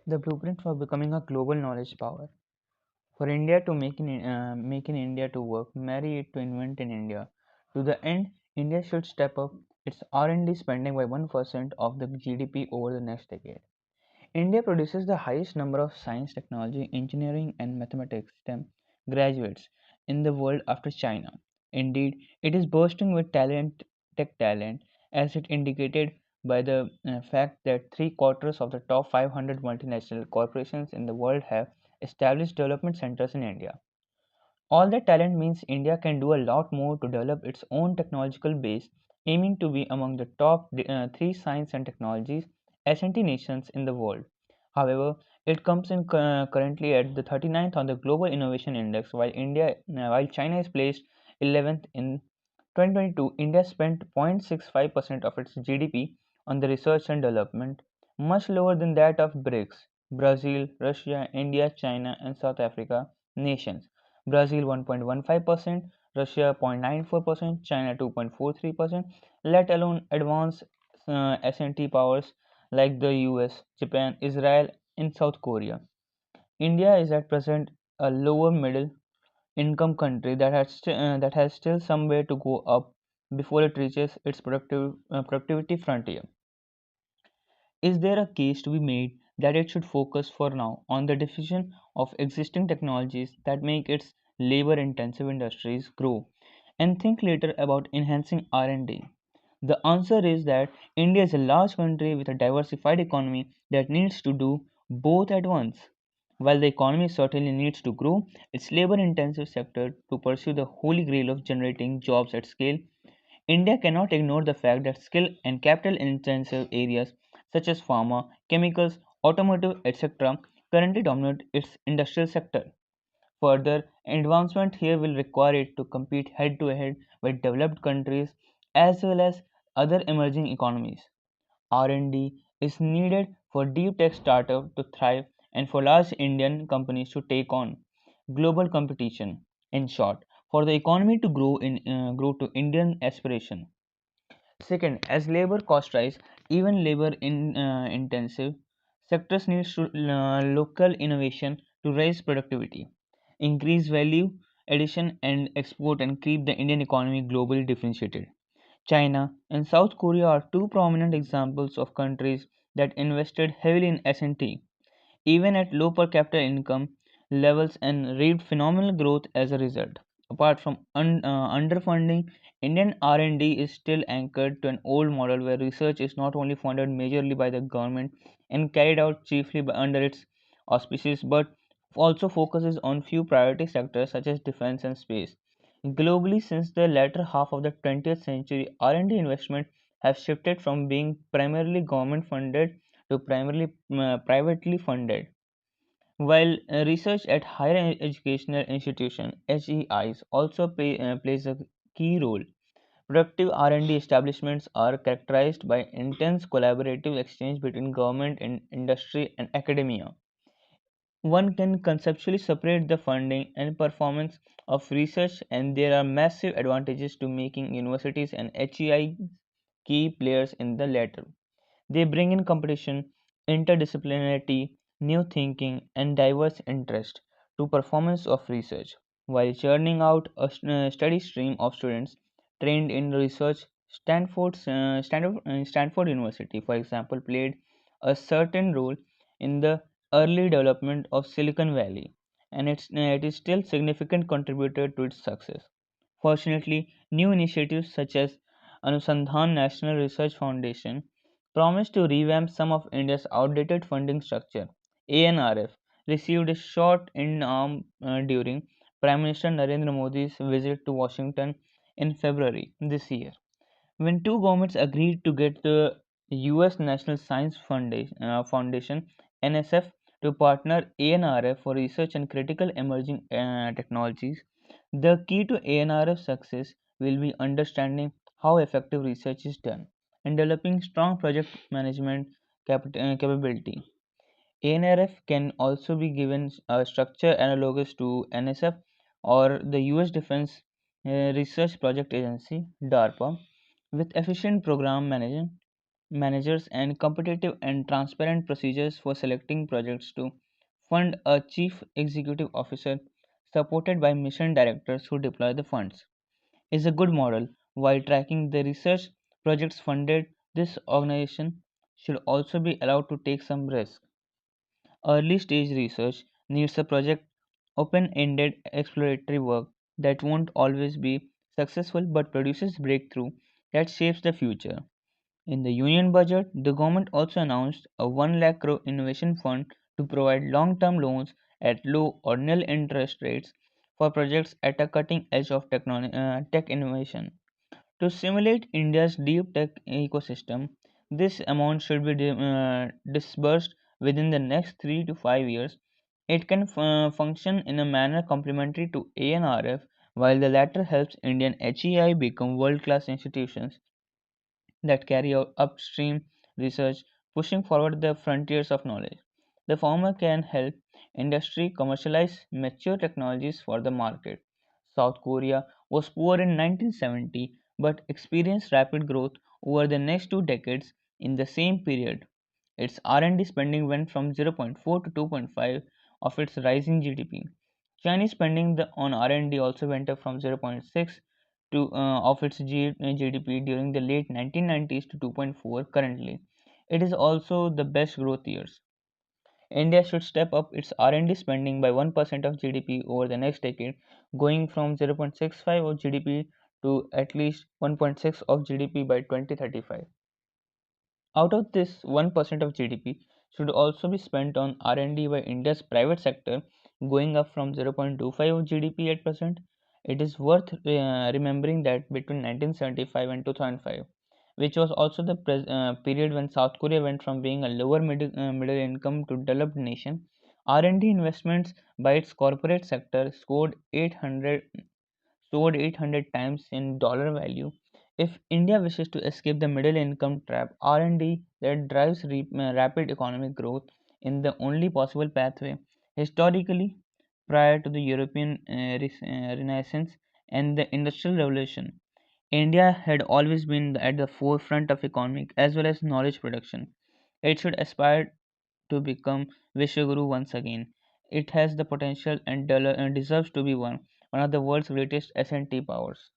The blueprint for becoming a global knowledge power. For India to make in India to work, marry it to invent in India. To the end, India should step up its R&D spending by 1% of the GDP over the next decade. India produces the highest number of science, technology, engineering, and mathematics STEM graduates in the world after China. Indeed, it is bursting with tech talent, as it indicated by the fact that three quarters of the top 500 multinational corporations in the world have established development centers in India. All that talent means India can do a lot more to develop its own technological base, aiming to be among the top three science and technologies S&T nations in the world. However, it comes in currently at the 39th on the Global Innovation Index, while China is placed 11th in 2022. India spent 0.65% of its GDP on the research and development, much lower than that of BRICS, Brazil, Russia, India, China, and South Africa nations. Brazil 1.15%, Russia 0.94%, China 2.43%, let alone advanced S&T powers like the US, Japan, Israel, and South Korea. India is at present a lower middle income country that has still some way to go up before it reaches its productivity frontier. Is there a case to be made that it should focus for now on the diffusion of existing technologies that make its labor-intensive industries grow and think later about enhancing R&D? The answer is that India is a large country with a diversified economy that needs to do both at once. While the economy certainly needs to grow its labor-intensive sector to pursue the holy grail of generating jobs at scale, India cannot ignore the fact that skill and capital intensive areas such as pharma, chemicals, automotive, etc., currently dominate its industrial sector. Further advancement here will require it to compete head to head with developed countries as well as other emerging economies. R&D is needed for deep tech startups to thrive and for large Indian companies to take on global competition. In short, for the economy to grow to Indian aspiration. Second, as labor costs rise, even intensive sectors need local innovation to raise productivity, increase value addition and export and keep the Indian economy globally differentiated. China and South Korea are two prominent examples of countries that invested heavily in S&T, even at low per capita income levels, and reaped phenomenal growth as a result. Apart from underfunding, Indian R&D is still anchored to an old model where research is not only funded majorly by the government and carried out chiefly under its auspices, but also focuses on few priority sectors such as defense and space. Globally, since the latter half of the 20th century, R&D investment have shifted from being primarily government funded to primarily privately funded. While research at higher educational institutions (HEIs) also plays a key role, productive R&D establishments are characterized by intense collaborative exchange between government and industry and academia. One can conceptually separate the funding and performance of research, and there are massive advantages to making universities and HEI key players in the latter. They bring in competition, interdisciplinarity, new thinking, and diverse interest to performance of research, while churning out a steady stream of students trained in research. Stanford University, for example, played a certain role in the early development of Silicon Valley, and it is still significant contributor to its success. Fortunately, new initiatives such as Anusandhan National Research Foundation promised to revamp some of India's outdated funding structure. ANRF received a shot in arm during Prime Minister Narendra Modi's visit to Washington in February this year. When two governments agreed to get the US National Science Foundation NSF to partner ANRF for research and critical emerging technologies, the key to ANRF success will be understanding how effective research is done and developing strong project management capability. ANRF can also be given a structure analogous to NSF or the US Defense Research Project Agency (DARPA), with efficient program management. managers, and competitive and transparent procedures for selecting projects to fund a chief executive officer supported by mission directors who deploy the funds is a good model. While tracking the research projects funded, this organization should also be allowed to take some risk. Early stage research needs a project open ended exploratory work that won't always be successful but produces breakthrough that shapes the future. In the union budget, the government also announced a 1 lakh crore innovation fund to provide long-term loans at low or nil interest rates for projects at a cutting edge of tech innovation. To stimulate India's deep tech ecosystem, this amount should be disbursed within the next 3 to 5 years. It can function in a manner complementary to ANRF, while the latter helps Indian HEI become world class institutions that carry out upstream research, pushing forward the frontiers of knowledge. The former can help industry commercialize mature technologies for the market. South Korea was poor in 1970 but experienced rapid growth over the next 2 decades. In the same period, its R&D spending went from 0.4 to 2.5 of its rising GDP. Chinese spending on R&D also went up from 0.6 to of its GDP during the late 1990s to 2.4 currently. It is also the best growth years. India should step up its R&D spending by 1% of GDP over the next decade, going from 0.65 of GDP to at least 1.6 of GDP by 2035. Out of this, 1% of GDP should also be spent on R&D by India's private sector, going up from 0.25 of GDP at present. It is worth remembering that between 1975 and 2005, which was also the period when South Korea went from being a lower middle income to developed nation, R&D investments by its corporate sector soared 800 times in dollar value. If India wishes to escape the middle income trap, R&D that drives rapid economic growth in the only possible pathway. Historically, prior to the European Renaissance and the Industrial Revolution, India had always been at the forefront of economic as well as knowledge production. It should aspire to become Vishwaguru once again. It has the potential and deserves to be one of the world's greatest S&T powers.